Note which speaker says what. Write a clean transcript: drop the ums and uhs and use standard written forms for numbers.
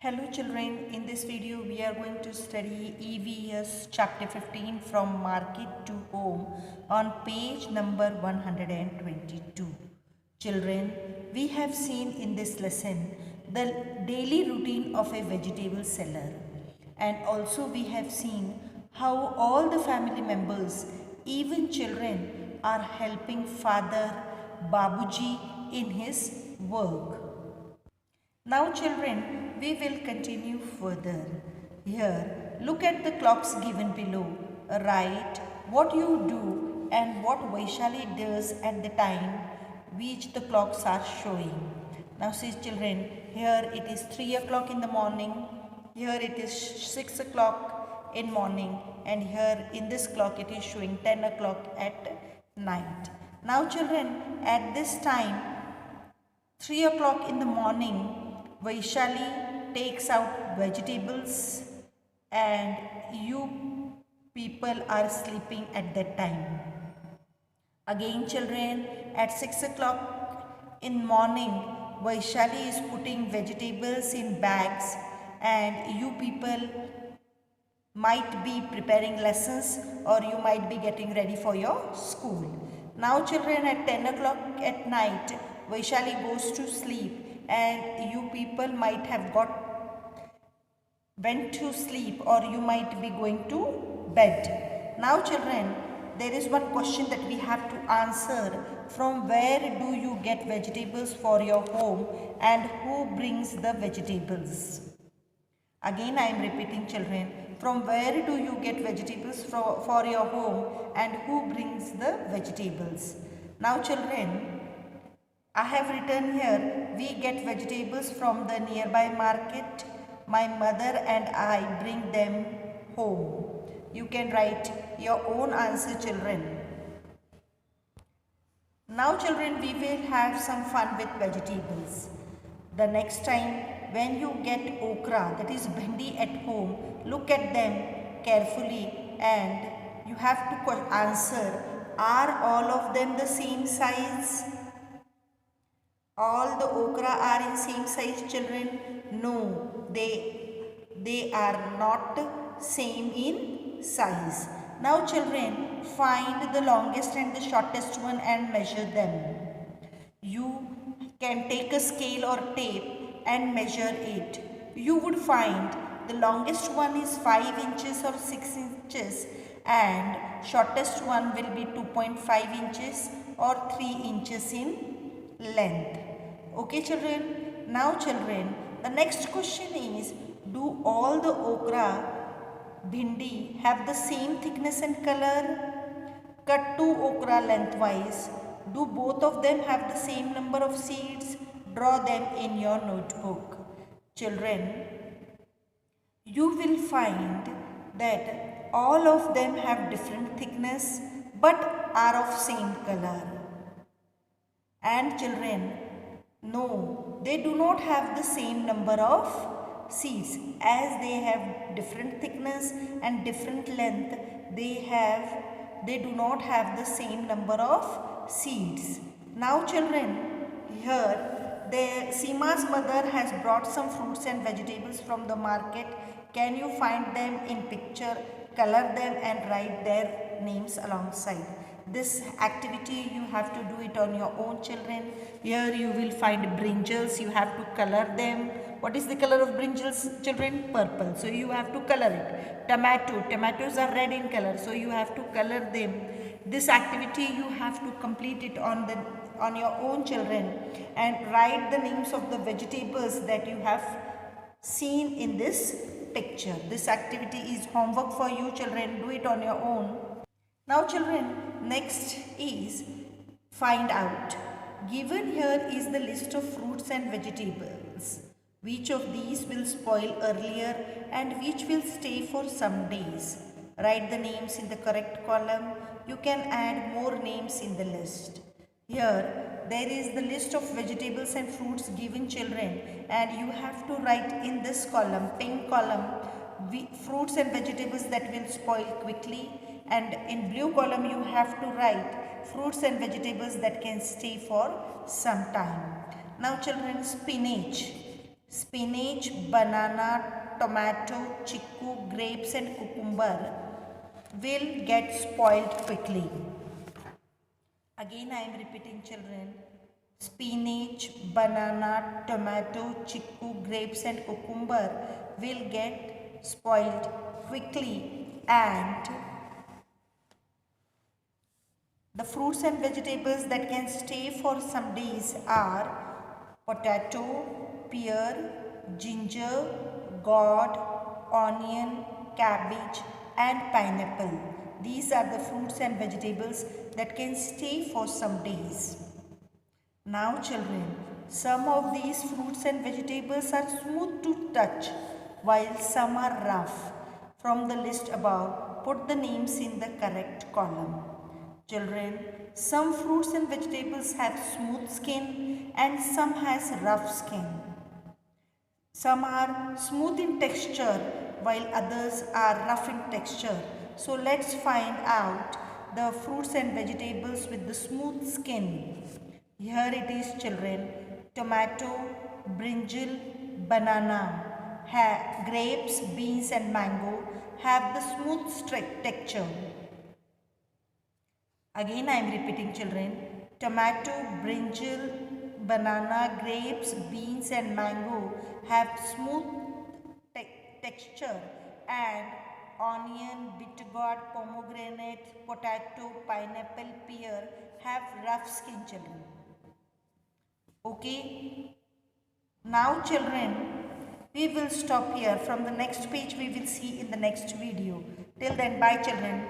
Speaker 1: Hello children, in this video we are going to study EVS chapter 15 from market to home on page number 122. Children, we have seen in this lesson the daily routine of a vegetable seller, and also we have seen how all the family members, even children, are helping Father Babuji in his work. Now children, we will continue further. Here, look at the clocks given below. Write what you do and what Vaishali does at the time which the clocks are showing. Now see children, here it is 3 o'clock in the morning, here it is 6 o'clock in morning, and here in this clock it is showing 10 o'clock at night. Now children, at this time 3 o'clock in the morning, Vaishali takes out vegetables and you people are sleeping at that time. Again children, at 6 o'clock in morning, Vaishali is putting vegetables in bags and you people might be preparing lessons or you might be getting ready for your school. Now children, at 10 o'clock at night, Vaishali goes to sleep and you people might have went to sleep or you might be going to bed. Now children, there is one question that we have to answer. From where do you get vegetables for your home and who brings the vegetables? Again I am repeating children, from where do you get vegetables for your home and who brings the vegetables? Now children, I have written here, we get vegetables from the nearby market. My mother and I bring them home. You can write your own answer children. Now children, we will have some fun with vegetables. The next time when you get okra, that is bhendi at home, look at them carefully and you have to answer, are all of them the same size? All the okra are in same size children? No, they are not same in size. Now children, find the longest and the shortest one and measure them. You can take a scale or tape and measure it. You would find the longest one is 5 inches or 6 inches and shortest one will be 2.5 inches or 3 inches in length. Okay children, now children, the next question is, do all the okra bhindi have the same thickness and color? Cut 2 okra lengthwise. Do both of them have the same number of seeds? Draw them in your notebook. Children, you will find that all of them have different thickness but are of same color. And children, no, they do not have the same number of seeds. As they have different thickness and different length, they do not have the same number of seeds. Now children, here Seema's mother has brought some fruits and vegetables from the market. Can you find them in picture, color them and write their names alongside? This activity you have to do it on your own children. Here you will find brinjals, you have to color them. What is the color of brinjals children? Purple. So you have to color it. Tomatoes are red in color, so you have to color them. This activity you have to complete it on your own children and write the names of the vegetables that you have seen in this picture. This activity is homework for you children. Do it on your own. Now children, next is find out. Given here is the list of fruits and vegetables. Which of these will spoil earlier and which will stay for some days? Write the names in the correct column. You can add more names in the list. Here there is the list of vegetables and fruits given children and you have to write in this column, pink column, fruits and vegetables that will spoil quickly, and in blue column you have to write fruits and vegetables that can stay for some time. Now children, spinach. spinach, banana, tomato, chickpea, grapes and cucumber will get spoiled quickly. Again I am repeating children. Spinach, banana, tomato, chickpea, grapes and cucumber will get spoiled quickly, and the fruits and vegetables that can stay for some days are potato, pear, ginger, gourd, onion, cabbage and pineapple. These are the fruits and vegetables that can stay for some days. Now children, some of these fruits and vegetables are smooth to touch while some are rough. From the list above, put the names in the correct column. Children, some fruits and vegetables have smooth skin and some has rough skin. Some are smooth in texture while others are rough in texture. So let's find out the fruits and vegetables with the smooth skin. Here it is children. Tomato, brinjal, banana, grapes, beans and mango have the smooth texture. Again I am repeating children. Tomato, brinjal, banana, grapes, beans and mango have smooth texture, and onion, bitter gourd, pomegranate, potato, pineapple, pear have rough skin children. Okay. Now children, we will stop here. From the next page we will see in the next video. Till then, bye children.